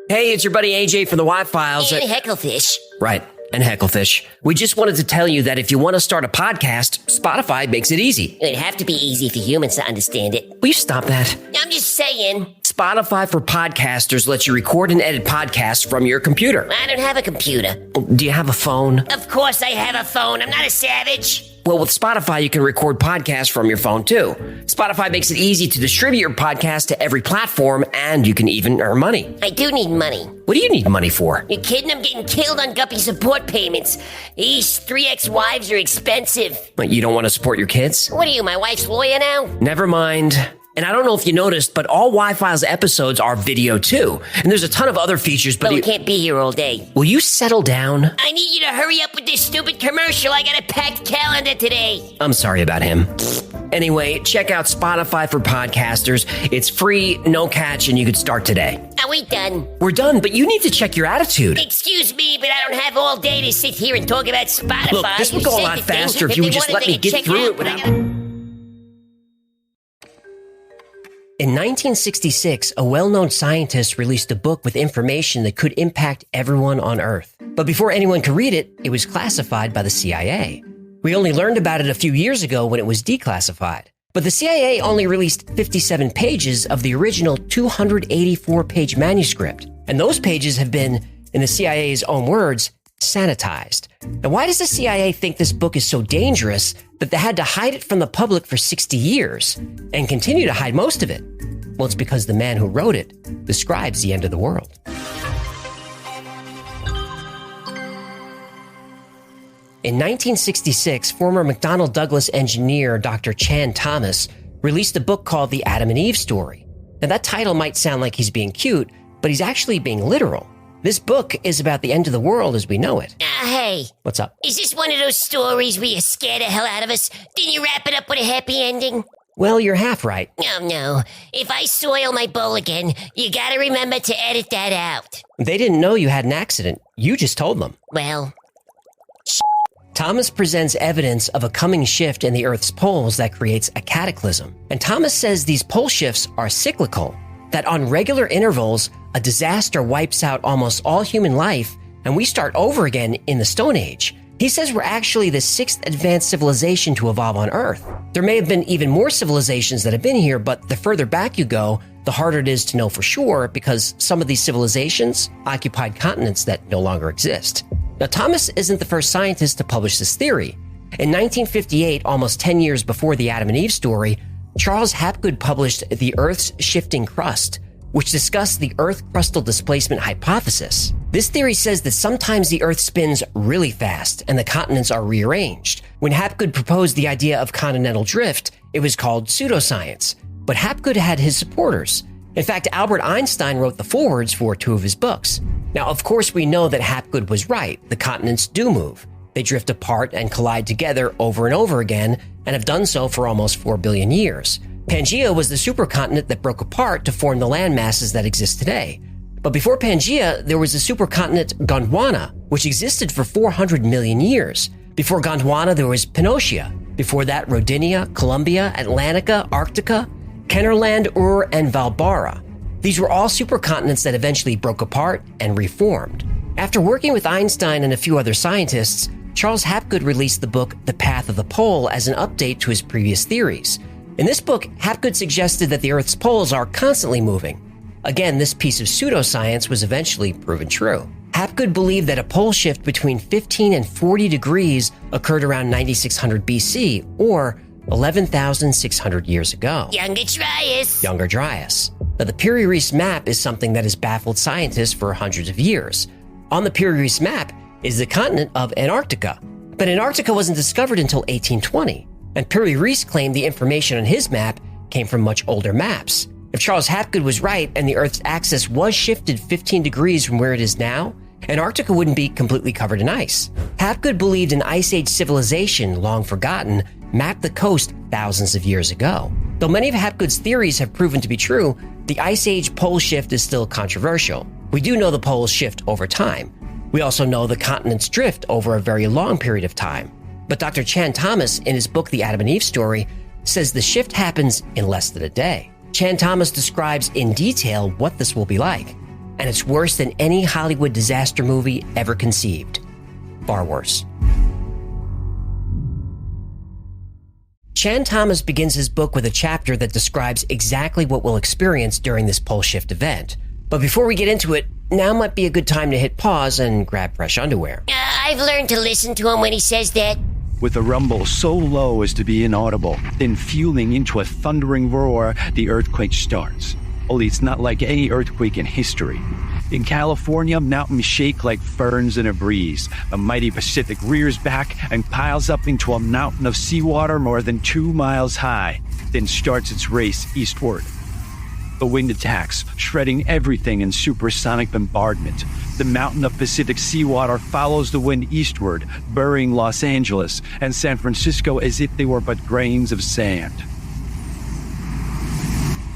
Hey, it's your buddy AJ from the Y-Files. And Hecklefish. Right, and Hecklefish. We just wanted to tell you that if you want to start a podcast, Spotify makes it easy. It'd have to be easy for humans to understand it. Will you stop that? I'm just saying. Spotify for podcasters lets you record and edit podcasts from your computer. I don't have a computer. Do you have a phone? Of course I have a phone. I'm not a savage. Well, with Spotify, you can record podcasts from your phone, too. Spotify makes it easy to distribute your podcast to every platform, and you can even earn money. I do need money. What do you need money for? You kidding? I'm getting killed on Guppy support payments. These 3 ex-wives are expensive. What, you don't want to support your kids? What are you, my wife's lawyer now? Never mind. And I don't know if you noticed, but all Y-Files episodes are video, too. And there's a ton of other features, but we can't be here all day. Will you settle down? I need you to hurry up with this stupid commercial. I got a packed calendar today. I'm sorry about him. Anyway, check out Spotify for podcasters. It's free, no catch, and you could start today. Are we done? We're done, but you need to check your attitude. Excuse me, but I don't have all day to sit here and talk about Spotify. Look, this would go a lot faster if you would just let me get through it without... In 1966, a well-known scientist released a book with information that could impact everyone on Earth. But before anyone could read it, it was classified by the CIA. We only learned about it a few years ago when it was declassified. But the CIA only released 57 pages of the original 284-page manuscript. And those pages have been, in the CIA's own words, sanitized. Now, why does the CIA think this book is so dangerous that they had to hide it from the public for 60 years and continue to hide most of it? Well, it's because the man who wrote it describes the end of the world. In 1966, former McDonnell Douglas engineer Dr. Chan Thomas released a book called The Adam and Eve Story. Now, that title might sound like he's being cute, but he's actually being literal. This book is about the end of the world as we know it. Hey. What's up? Is this one of those stories where you scare the hell out of us? Didn't you wrap it up with a happy ending? Well, you're half right. Oh, no. If I soil my bowl again, you gotta remember to edit that out. They didn't know you had an accident. You just told them. Well... Thomas presents evidence of a coming shift in the Earth's poles that creates a cataclysm. And Thomas says these pole shifts are cyclical, that on regular intervals, a disaster wipes out almost all human life, and we start over again in the Stone Age. He says we're actually the 6th advanced civilization to evolve on Earth. There may have been even more civilizations that have been here, but the further back you go, the harder it is to know for sure because some of these civilizations occupied continents that no longer exist. Now, Thomas isn't the first scientist to publish this theory. In 1958, almost 10 years before the Adam and Eve story, Charles Hapgood published The Earth's Shifting Crust, which discussed the Earth crustal displacement hypothesis. This theory says that sometimes the Earth spins really fast and the continents are rearranged. When Hapgood proposed the idea of continental drift, it was called pseudoscience. But Hapgood had his supporters. In fact, Albert Einstein wrote the forewords for 2 of his books. Now, of course, we know that Hapgood was right. The continents do move. They drift apart and collide together over and over again and have done so for almost 4 billion years. Pangaea was the supercontinent that broke apart to form the land masses that exist today. But before Pangaea, there was the supercontinent Gondwana, which existed for 400 million years. Before Gondwana, there was Pannotia. Before that, Rodinia, Columbia, Atlantica, Arctica, Kennerland, Ur, and Valbara. These were all supercontinents that eventually broke apart and reformed. After working with Einstein and a few other scientists, Charles Hapgood released the book The Path of the Pole as an update to his previous theories. In this book, Hapgood suggested that the Earth's poles are constantly moving. Again, this piece of pseudoscience was eventually proven true. Hapgood believed that a pole shift between 15 and 40 degrees occurred around 9600 BC, or 11,600 years ago. Younger Dryas. Now, the Piri-Reis map is something that has baffled scientists for hundreds of years. On the Piri-Reis map is the continent of Antarctica. But Antarctica wasn't discovered until 1820, and Piri-Reis claimed the information on his map came from much older maps. If Charles Hapgood was right and the Earth's axis was shifted 15 degrees from where it is now, Antarctica wouldn't be completely covered in ice. Hapgood believed an Ice Age civilization, long forgotten, mapped the coast thousands of years ago. Though many of Hapgood's theories have proven to be true, the Ice Age pole shift is still controversial. We do know the poles shift over time. We also know the continents drift over a very long period of time. But Dr. Chan Thomas, in his book The Adam and Eve Story, says the shift happens in less than a day. Chan Thomas describes in detail what this will be like. and it's worse than any Hollywood disaster movie ever conceived. Far worse. Chan Thomas begins his book with a chapter that describes exactly what we'll experience during this pole shift event. But before we get into it, now might be a good time to hit pause and grab fresh underwear. I've learned to listen to him when he says that. With a rumble so low as to be inaudible, then fueling into a thundering roar, the earthquake starts. Only it's not like any earthquake in history. In California, mountains shake like ferns in a breeze. The mighty Pacific rears back and piles up into a mountain of seawater more than 2 miles high, then starts its race eastward. The wind attacks, shredding everything in supersonic bombardment. The mountain of Pacific seawater follows the wind eastward, burying Los Angeles and San Francisco as if they were but grains of sand.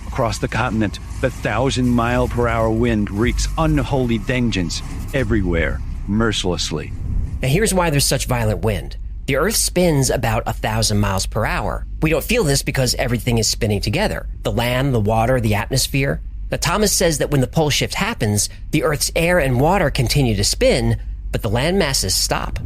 Across the continent, the 1,000-mile-per-hour wind wreaks unholy vengeance everywhere, mercilessly. Now here's why there's such violent wind. The Earth spins about 1,000 miles per hour. We don't feel this because everything is spinning together. The land, the water, the atmosphere. Now Thomas says that when the pole shift happens, the Earth's air and water continue to spin, but the land masses stop.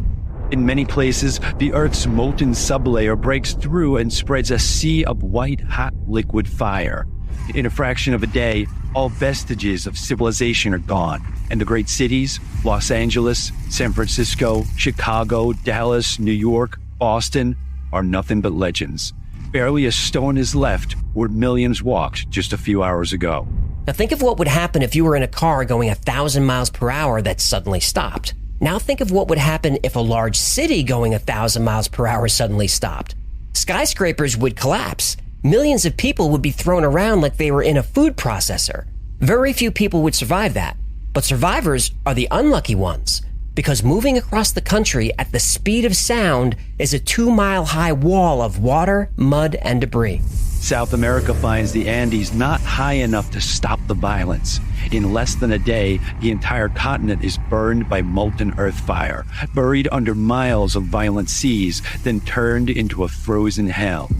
In many places, the Earth's molten sublayer breaks through and spreads a sea of white, hot liquid fire. In a fraction of a day, all vestiges of civilization are gone, and the great cities, Los Angeles, San Francisco, Chicago, Dallas, New York, Boston, are nothing but legends. Barely a stone is left where millions walked just a few hours ago. Now think of what would happen if you were in a car going 1,000 miles per hour that suddenly stopped. Now think of what would happen if a large city going 1,000 miles per hour suddenly stopped. Skyscrapers would collapse. Millions of people would be thrown around like they were in a food processor. Very few people would survive that, but survivors are the unlucky ones, because moving across the country at the speed of sound is a 2-mile-high wall of water, mud, and debris. South America finds the Andes not high enough to stop the violence. In less than a day, the entire continent is burned by molten earth fire, buried under miles of violent seas, then turned into a frozen hell.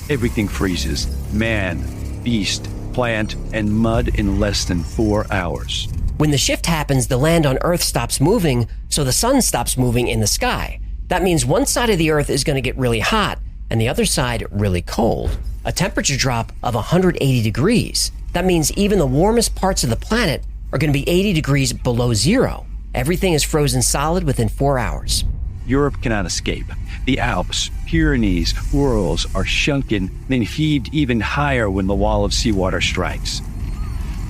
Everything freezes, man, beast, plant, and mud in less than 4 hours. When the shift happens, the land on Earth stops moving, so the sun stops moving in the sky. That means one side of the Earth is going to get really hot, and the other side really cold. A temperature drop of 180 degrees. That means even the warmest parts of the planet are going to be 80 degrees below zero. Everything is frozen solid within 4 hours. Europe cannot escape. The Alps, Pyrenees, Urals are sunken, then heaved even higher when the wall of seawater strikes.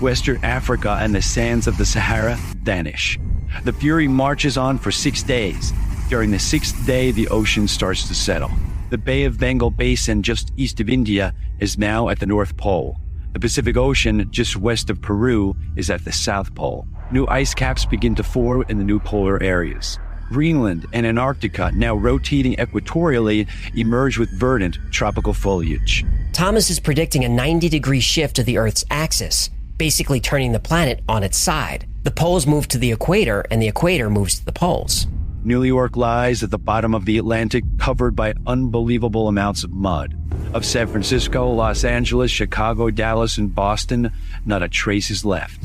Western Africa and the sands of the Sahara vanish. The fury marches on for 6 days. During the 6th day, the ocean starts to settle. The Bay of Bengal Basin just east of India is now at the North Pole. The Pacific Ocean just west of Peru is at the South Pole. New ice caps begin to form in the new polar areas. Greenland and Antarctica, now rotating equatorially, emerge with verdant tropical foliage. Thomas is predicting a 90-degree shift of the Earth's axis, basically turning the planet on its side. The poles move to the equator, and the equator moves to the poles. New York lies at the bottom of the Atlantic, covered by unbelievable amounts of mud. Of San Francisco, Los Angeles, Chicago, Dallas, and Boston, not a trace is left.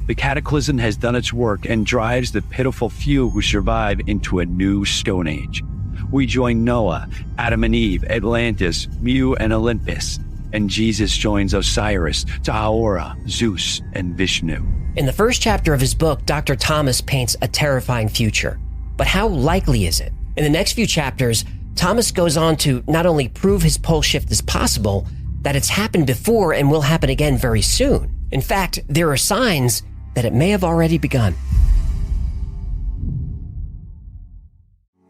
The cataclysm has done its work and drives the pitiful few who survive into a new Stone Age. We join Noah, Adam and Eve, Atlantis, Mu and Olympus, and Jesus joins Osiris, Tahora, Zeus, and Vishnu. In the first chapter of his book, Dr. Thomas paints a terrifying future. But how likely is it? In the next few chapters, Thomas goes on to not only prove his pole shift is possible, that it's happened before and will happen again very soon. In fact, there are signs that it may have already begun.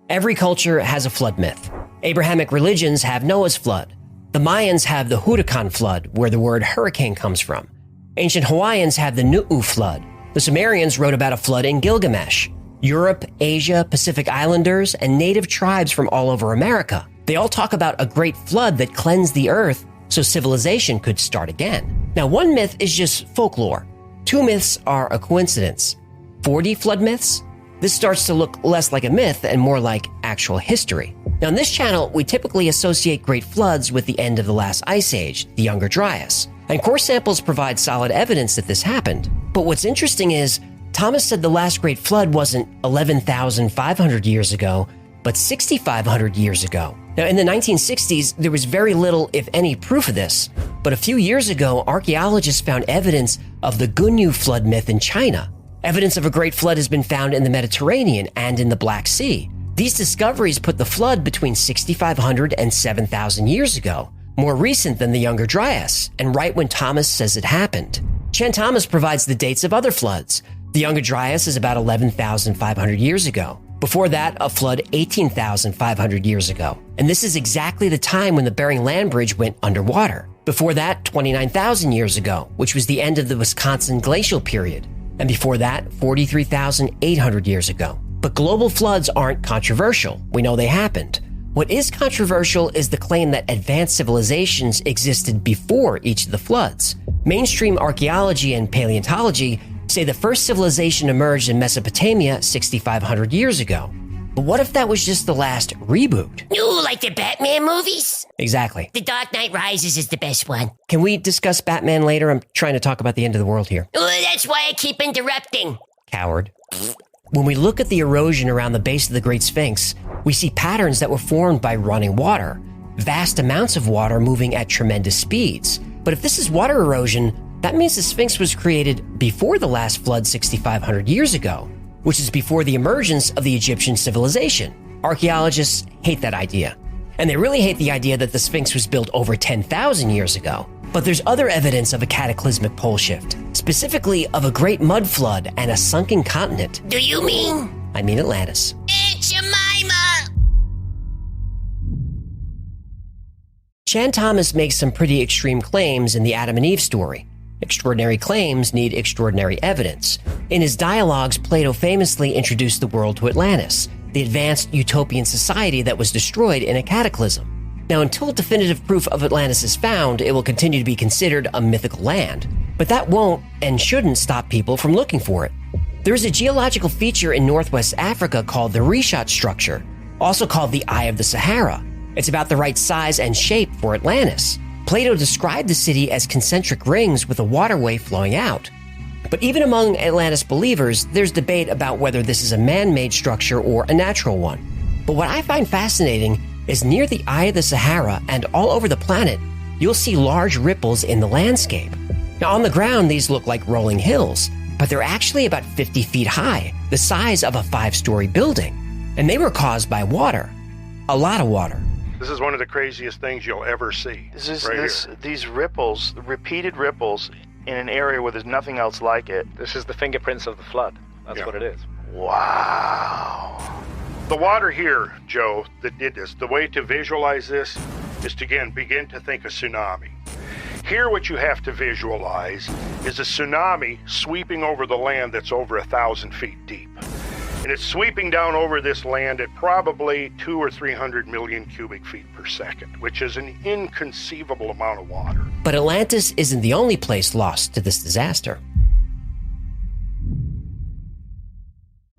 Every culture has a flood myth. Abrahamic religions have Noah's flood. The Mayans have the Huracan flood, where the word hurricane comes from. Ancient Hawaiians have the Nu'u flood. The Sumerians wrote about a flood in Gilgamesh. Europe, Asia, Pacific Islanders, and native tribes from all over America. They all talk about a great flood that cleansed the earth so civilization could start again. Now, one myth is just folklore. 2 myths are a coincidence. 40 flood myths? This starts to look less like a myth and more like actual history. Now, on this channel, we typically associate great floods with the end of the last ice age, the Younger Dryas. And core samples provide solid evidence that this happened. But what's interesting is Thomas said the last great flood wasn't 11,500 years ago, but 6,500 years ago. Now, in the 1960s, there was very little, if any, proof of this. But a few years ago, archaeologists found evidence of the Gunyu flood myth in China. Evidence of a great flood has been found in the Mediterranean and in the Black Sea. These discoveries put the flood between 6,500 and 7,000 years ago, more recent than the Younger Dryas, and right when Thomas says it happened. Chan Thomas provides the dates of other floods. The Younger Dryas is about 11,500 years ago. Before that, a flood 18,500 years ago. And this is exactly the time when the Bering Land Bridge went underwater. Before that, 29,000 years ago, which was the end of the Wisconsin glacial period. And before that, 43,800 years ago. But global floods aren't controversial. We know they happened. What is controversial is the claim that advanced civilizations existed before each of the floods. Mainstream archaeology and paleontology say the first civilization emerged in Mesopotamia 6,500 years ago. But what if that was just the last reboot? Ooh, like the Batman movies? Exactly. The Dark Knight Rises is the best one. Can we discuss Batman later? I'm trying to talk about the end of the world here. Ooh, that's why I keep interrupting. Coward. When we look at the erosion around the base of the Great Sphinx, we see patterns that were formed by running water. Vast amounts of water moving at tremendous speeds. But if this is water erosion, that means the Sphinx was created before the last flood 6,500 years ago, which is before the emergence of the Egyptian civilization. Archaeologists hate that idea. And they really hate the idea that the Sphinx was built over 10,000 years ago. But there's other evidence of a cataclysmic pole shift, specifically of a great mud flood and a sunken continent. Do you mean? I mean Atlantis. Aunt Jemima! Chan Thomas makes some pretty extreme claims in the Adam and Eve story. Extraordinary claims need extraordinary evidence. In his dialogues, Plato famously introduced the world to Atlantis, the advanced utopian society that was destroyed in a cataclysm. Now, until definitive proof of Atlantis is found, it will continue to be considered a mythical land. But that won't and shouldn't stop people from looking for it. There is a geological feature in Northwest Africa called the Richat structure, also called the Eye of the Sahara. It's about the right size and shape for Atlantis. Plato described the city as concentric rings with a waterway flowing out. But even among Atlantis believers, there's debate about whether this is a man-made structure or a natural one. But what I find fascinating is near the Eye of the Sahara and all over the planet, you'll see large ripples in the landscape. Now, on the ground, these look like rolling hills, but they're actually about 50 feet high, the size of a 5-story building. And they were caused by water. A lot of water. This is one of the craziest things you'll ever see. These ripples, repeated ripples in an area where there's nothing else like it. This is the fingerprints of the flood. That's what it is. Wow. The water here, Joe, that did this, the way to visualize this is to, again, begin to think of tsunami. Here, what you have to visualize is a tsunami sweeping over the land that's over 1,000 feet deep. And it's sweeping down over this land at probably 200 or 300 million cubic feet per second, which is an inconceivable amount of water. But Atlantis isn't the only place lost to this disaster.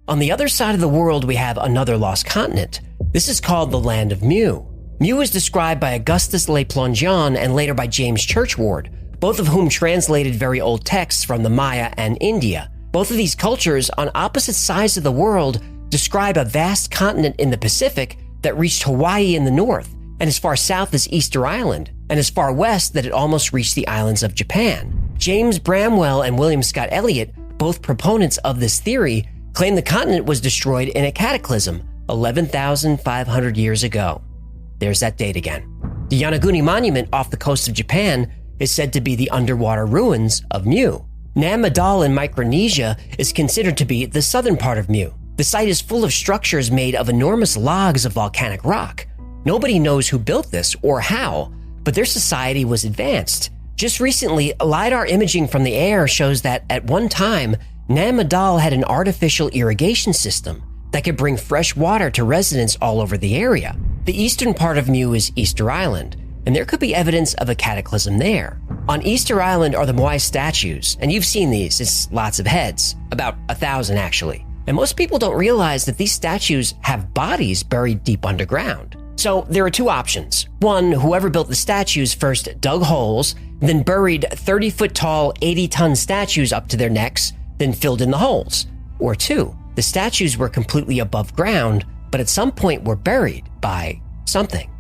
On the other side of the world, we have another lost continent. This is called the Land of Mu. Mu was described by Augustus Le Plongeon and later by James Churchward, both of whom translated very old texts from the Maya and India. Both of these cultures, on opposite sides of the world, describe a vast continent in the Pacific that reached Hawaii in the north, and as far south as Easter Island, and as far west that it almost reached the islands of Japan. James Bramwell and William Scott Elliott, both proponents of this theory, claim the continent was destroyed in a cataclysm 11,500 years ago. There's that date again. The Yonaguni Monument off the coast of Japan is said to be the underwater ruins of Mu. Nam Madal in Micronesia is considered to be the southern part of Mu. The site is full of structures made of enormous logs of volcanic rock. Nobody knows who built this or how, but their society was advanced. Just recently, LiDAR imaging from the air shows that at one time, Nam Madal had an artificial irrigation system that could bring fresh water to residents all over the area. The eastern part of Mu is Easter Island, and there could be evidence of a cataclysm there. On Easter Island are the Moai statues, and you've seen these. It's lots of heads, about 1,000 actually. And most people don't realize that these statues have bodies buried deep underground. So there are two options. One, whoever built the statues first dug holes, then buried 30-foot tall, 80-ton statues up to their necks, then filled in the holes. Or two, the statues were completely above ground, but at some point were buried by something.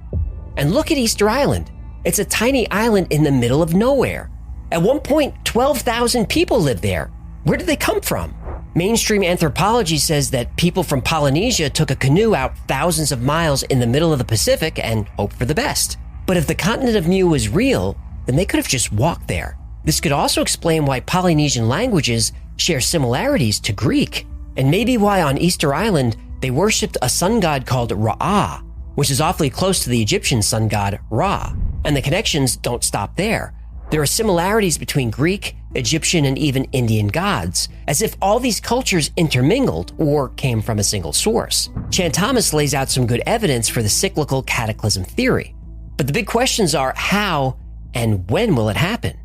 And look at Easter Island. It's a tiny island in the middle of nowhere. At one point, 12,000 people lived there. Where did they come from? Mainstream anthropology says that people from Polynesia took a canoe out thousands of miles in the middle of the Pacific and hoped for the best. But if the continent of Mu was real, then they could have just walked there. This could also explain why Polynesian languages share similarities to Greek, and maybe why on Easter Island they worshipped a sun god called Ra, which is awfully close to the Egyptian sun god Ra. And the connections don't stop there. There are similarities between Greek, Egyptian, and even Indian gods, as if all these cultures intermingled or came from a single source. Chan Thomas lays out some good evidence for the cyclical cataclysm theory. But the big questions are how and when will it happen?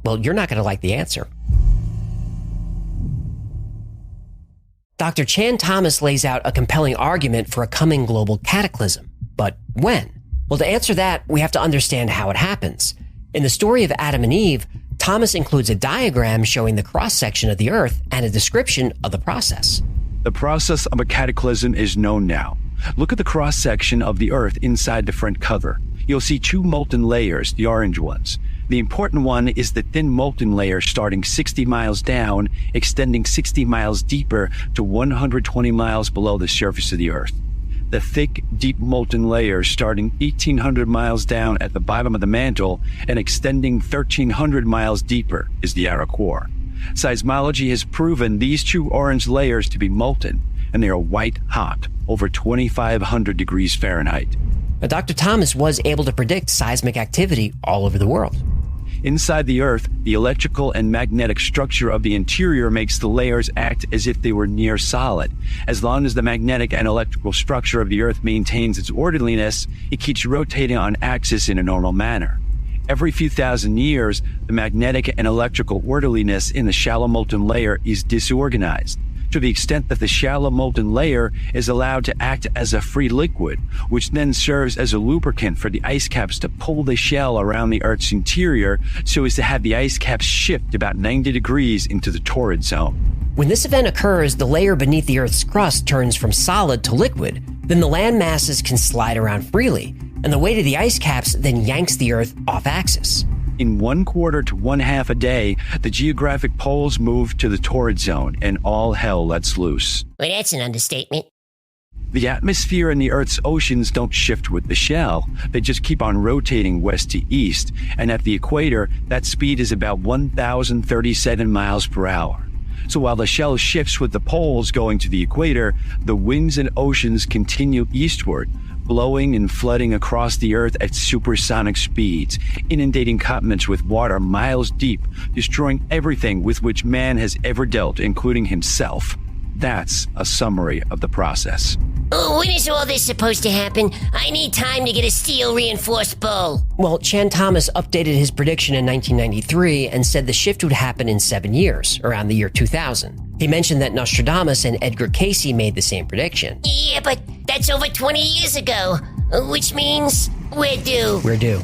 Well, you're not going to like the answer. Dr. Chan Thomas lays out a compelling argument for a coming global cataclysm. But when? Well, to answer that, we have to understand how it happens. In the story of Adam and Eve, Thomas includes a diagram showing the cross-section of the Earth and a description of the process. The process of a cataclysm is known now. Look at the cross-section of the Earth inside the front cover. You'll see two molten layers, the orange ones. The important one is the thin molten layer starting 60 miles down, extending 60 miles deeper to 120 miles below the surface of the Earth. The thick, deep molten layer starting 1,800 miles down at the bottom of the mantle and extending 1,300 miles deeper is the outer core. Seismology has proven these two orange layers to be molten, and they are white hot, over 2,500 degrees Fahrenheit. Now, Dr. Thomas was able to predict seismic activity all over the world. Inside the Earth, the electrical and magnetic structure of the interior makes the layers act as if they were near solid. As long as the magnetic and electrical structure of the Earth maintains its orderliness, it keeps rotating on axis in a normal manner. Every few thousand years, the magnetic and electrical orderliness in the shallow molten layer is disorganized, to the extent that the shallow molten layer is allowed to act as a free liquid, which then serves as a lubricant for the ice caps to pull the shell around the Earth's interior so as to have the ice caps shift about 90 degrees into the torrid zone. When this event occurs, the layer beneath the Earth's crust turns from solid to liquid. Then the land masses can slide around freely, and the weight of the ice caps then yanks the Earth off axis. In 1/4 to 1/2 a day, the geographic poles move to the torrid zone and all hell lets loose. Well, that's an understatement. The atmosphere and the Earth's oceans don't shift with the shell. They just keep on rotating west to east, and at the equator, that speed is about 1,037 miles per hour. So while the shell shifts with the poles going to the equator, the winds and oceans continue eastward, blowing and flooding across the Earth at supersonic speeds, inundating continents with water miles deep, destroying everything with which man has ever dealt, including himself. That's a summary of the process. Oh, when is all this supposed to happen? I need time to get a steel-reinforced bow. Well, Chan Thomas updated his prediction in 1993 and said the shift would happen in 7 years, around the year 2000. He mentioned that Nostradamus and Edgar Cayce made the same prediction. Yeah, but that's over 20 years ago, which means we're due. We're due.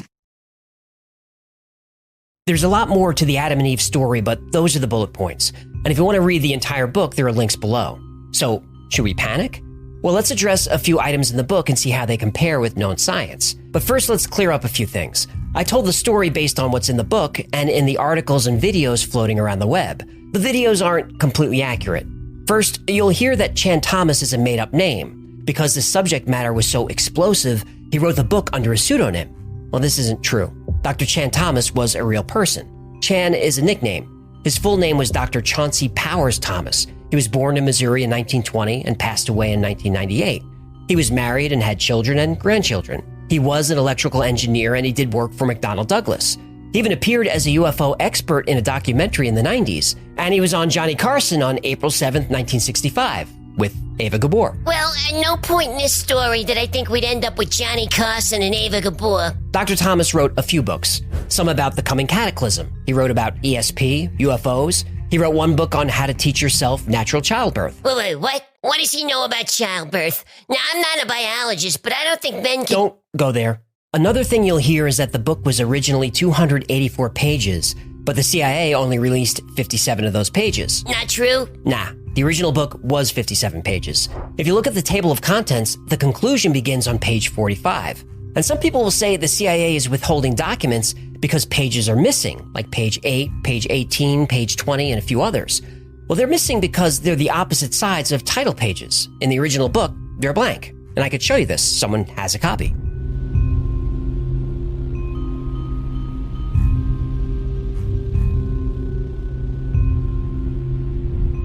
There's a lot more to the Adam and Eve story, but those are the bullet points. And if you want to read the entire book, there are links below. So, should we panic? Well, let's address a few items in the book and see how they compare with known science. But first, let's clear up a few things. I told the story based on what's in the book and in the articles and videos floating around the web. The videos aren't completely accurate. First, you'll hear that Chan Thomas is a made-up name. Because the subject matter was so explosive, he wrote the book under a pseudonym. Well, this isn't true. Dr. Chan Thomas was a real person. Chan is a nickname. His full name was Dr. Chauncey Powers Thomas. He was born in Missouri in 1920 and passed away in 1998. He was married and had children and grandchildren. He was an electrical engineer and he did work for McDonnell Douglas. He even appeared as a UFO expert in a documentary in the 90s. And he was on Johnny Carson on April 7th, 1965, with Ava Gabor. Well, at no point in this story did I think we'd end up with Johnny Carson and Ava Gabor. Dr. Thomas wrote a few books, some about the coming cataclysm. He wrote about ESP, UFOs. He wrote one book on how to teach yourself natural childbirth. Wait, what? What does he know about childbirth? Now, I'm not a biologist, but I don't think men can... Don't go there. Another thing you'll hear is that the book was originally 284 pages, but the CIA only released 57 of those pages. Not true? Nah, the original book was 57 pages. If you look at the table of contents, the conclusion begins on page 45. And some people will say the CIA is withholding documents because pages are missing, like page 8, page 18, page 20, and a few others. Well, they're missing because they're the opposite sides of title pages. In the original book, they're blank. And I could show you this. Someone has a copy.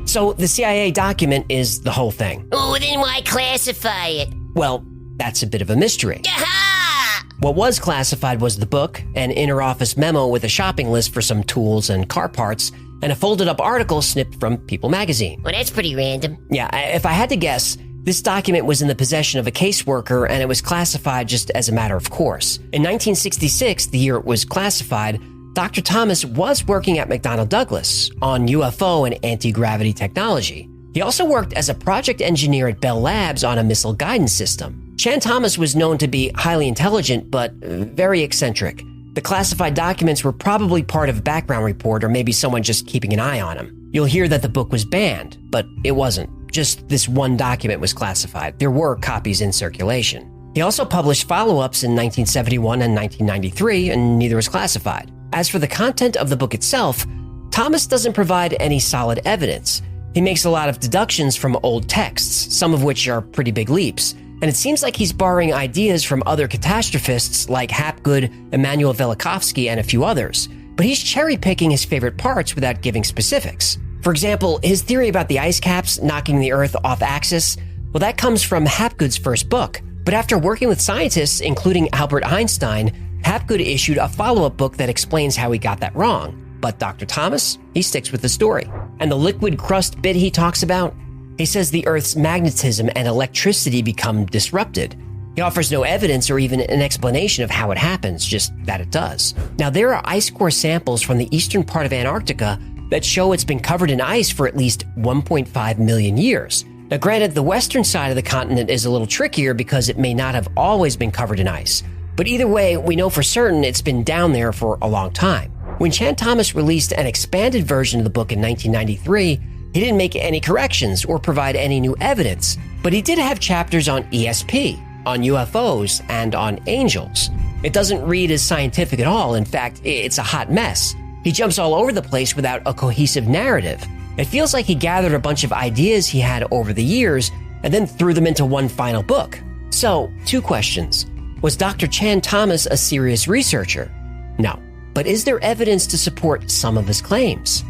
So the CIA document is the whole thing. Oh, then why classify it? Well, that's a bit of a mystery. Aha! What was classified was the book, an inter-office memo with a shopping list for some tools and car parts, and a folded-up article snipped from People magazine. Well, that's pretty random. Yeah, if I had to guess, this document was in the possession of a caseworker and it was classified just as a matter of course. In 1966, the year it was classified, Dr. Thomas was working at McDonnell Douglas on UFO and anti-gravity technology. He also worked as a project engineer at Bell Labs on a missile guidance system. Chan Thomas was known to be highly intelligent, but very eccentric. The classified documents were probably part of a background report or maybe someone just keeping an eye on him. You'll hear that the book was banned, but it wasn't. Just this one document was classified. There were copies in circulation. He also published follow-ups in 1971 and 1993, and neither was classified. As for the content of the book itself, Thomas doesn't provide any solid evidence. He makes a lot of deductions from old texts, some of which are pretty big leaps, and it seems like he's borrowing ideas from other catastrophists like Hapgood, Immanuel Velikovsky, and a few others. But he's cherry-picking his favorite parts without giving specifics. For example, his theory about the ice caps knocking the Earth off axis, well, that comes from Hapgood's first book. But after working with scientists, including Albert Einstein, Hapgood issued a follow-up book that explains how he got that wrong. But Dr. Thomas, he sticks with the story. And the liquid crust bit he talks about? He says the Earth's magnetism and electricity become disrupted. He offers no evidence or even an explanation of how it happens, just that it does. Now, there are ice core samples from the eastern part of Antarctica that show it's been covered in ice for at least 1.5 million years. Now, granted, the western side of the continent is a little trickier because it may not have always been covered in ice. But either way, we know for certain it's been down there for a long time. When Chan Thomas released an expanded version of the book in 1993, he didn't make any corrections or provide any new evidence, but he did have chapters on ESP, on UFOs, and on angels. It doesn't read as scientific at all. In fact, it's a hot mess. He jumps all over the place without a cohesive narrative. It feels like he gathered a bunch of ideas he had over the years and then threw them into one final book. So, 2 questions. Was Dr. Chan Thomas a serious researcher? No. But is there evidence to support some of his claims?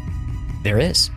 There is.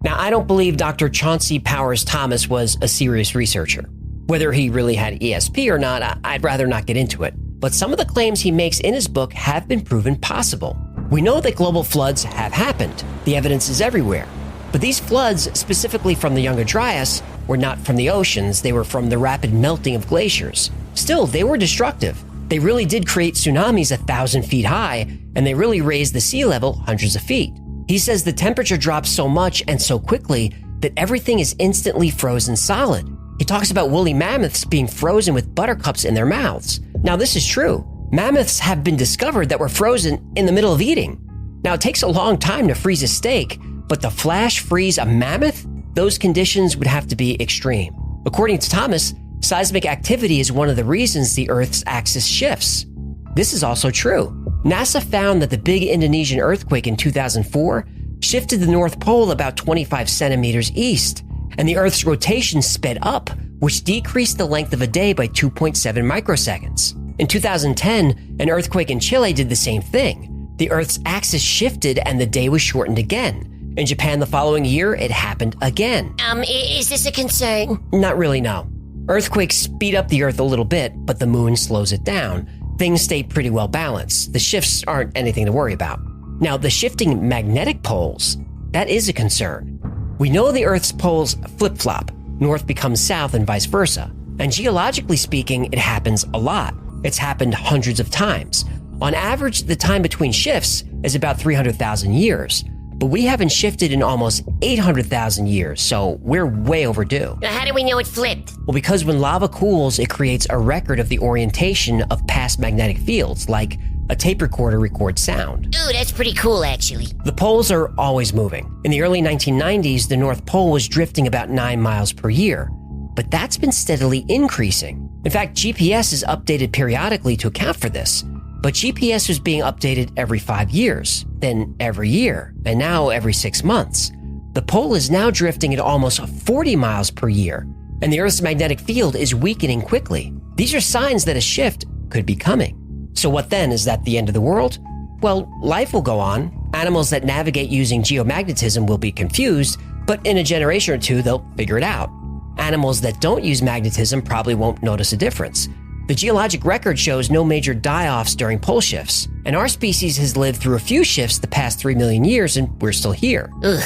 Now, I don't believe Dr. Chauncey Powers Thomas was a serious researcher. Whether he really had ESP or not, I'd rather not get into it. But some of the claims he makes in his book have been proven possible. We know that global floods have happened. The evidence is everywhere. But these floods, specifically from the Younger Dryas, were not from the oceans. They were from the rapid melting of glaciers. Still, they were destructive. They really did create tsunamis 1,000 feet high, and they really raised the sea level hundreds of feet. He says the temperature drops so much and so quickly that everything is instantly frozen solid. He talks about woolly mammoths being frozen with buttercups in their mouths. Now, this is true. Mammoths have been discovered that were frozen in the middle of eating. Now, it takes a long time to freeze a steak, but to flash freeze a mammoth? Those conditions would have to be extreme. According to Thomas, seismic activity is one of the reasons the Earth's axis shifts. This is also true. NASA found that the big Indonesian earthquake in 2004 shifted the North Pole about 25 centimeters east, and the Earth's rotation sped up, which decreased the length of a day by 2.7 microseconds. In 2010, an earthquake in Chile did the same thing. The Earth's axis shifted and the day was shortened again. In Japan the following year, it happened again. Is this a concern? Not really, no. Earthquakes speed up the Earth a little bit, but the moon slows it down. Things stay pretty well balanced. The shifts aren't anything to worry about. Now, the shifting magnetic poles, that is a concern. We know the Earth's poles flip-flop. North becomes south and vice versa. And geologically speaking, it happens a lot. It's happened hundreds of times. On average, the time between shifts is about 300,000 years. but we haven't shifted in almost 800,000 years, so we're way overdue. How do we know it flipped? Well, because when lava cools, it creates a record of the orientation of past magnetic fields, like a tape recorder records sound. Ooh, that's pretty cool, actually. The poles are always moving. In the early 1990s, the North Pole was drifting about 9 miles per year, but that's been steadily increasing. In fact, GPS is updated periodically to account for this, but GPS was being updated every 5 years, then every year, and now every 6 months. The pole is now drifting at almost 40 miles per year, and the Earth's magnetic field is weakening quickly. These are signs that a shift could be coming. So what then? Is that the end of the world? Well, life will go on. Animals that navigate using geomagnetism will be confused, but in a generation or two, they'll figure it out. Animals that don't use magnetism probably won't notice a difference. The geologic record shows no major die-offs during pole shifts, and our species has lived through a few shifts the past 3 million years, and we're still here. Ugh.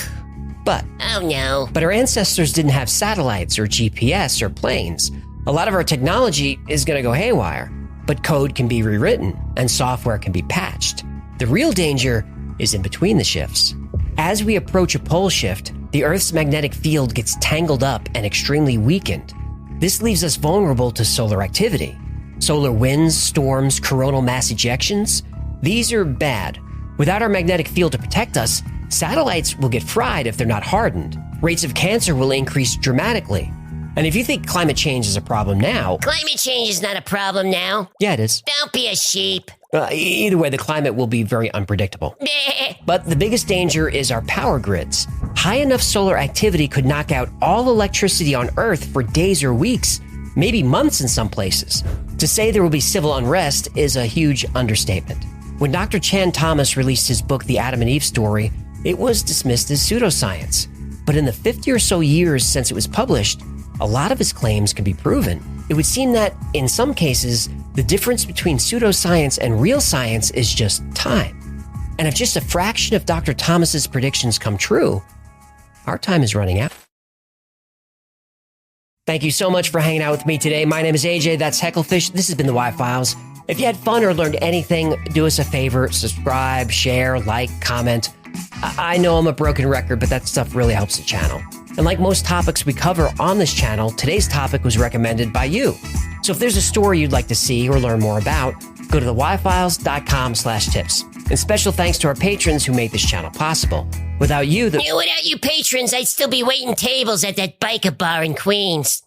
But Oh no. our ancestors didn't have satellites or GPS or planes. A lot of our technology is going to go haywire. But code can be rewritten and software can be patched. The real danger is in between the shifts. As we approach a pole shift, the Earth's magnetic field gets tangled up and extremely weakened. This leaves us vulnerable to solar activity. Solar winds, storms, coronal mass ejections, these are bad. Without our magnetic field to protect us, satellites will get fried if they're not hardened. Rates of cancer will increase dramatically. And if you think climate change is a problem now, Climate change is not a problem now. yeah, it is. Don't be a sheep. Either way, the climate will be very unpredictable. But the biggest danger is our power grids. High enough solar activity could knock out all electricity on Earth for days or weeks, maybe months in some places. To say there will be civil unrest is a huge understatement. When Dr. Chan Thomas released his book, The Adam and Eve Story, it was dismissed as pseudoscience. But in the 50 or so years since it was published, a lot of his claims can be proven. It would seem that, in some cases, the difference between pseudoscience and real science is just time. And if just a fraction of Dr. Thomas's predictions come true, our time is running out. Thank you so much for hanging out with me today. My name is AJ, that's Hecklefish. This has been the Y-Files. If you had fun or learned anything, do us a favor, subscribe, share, like, comment. I know I'm a broken record, but that stuff really helps the channel. And like most topics we cover on this channel, today's topic was recommended by you. So if there's a story you'd like to see or learn more about, go to theyfiles.com/tips. And special thanks to our patrons who made this channel possible. Without you, Without you patrons, I'd still be waiting tables at that biker bar in Queens.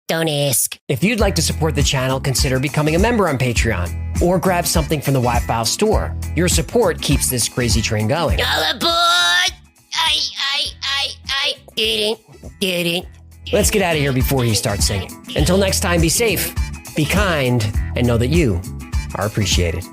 Don't ask. if you'd like to support the channel, consider becoming a member on Patreon or grab something from the Y-Files store. Your support keeps this crazy train going. All aboard! Get it. Let's get out of here before he starts singing. Until next time, be safe, be kind, and know that you are appreciated.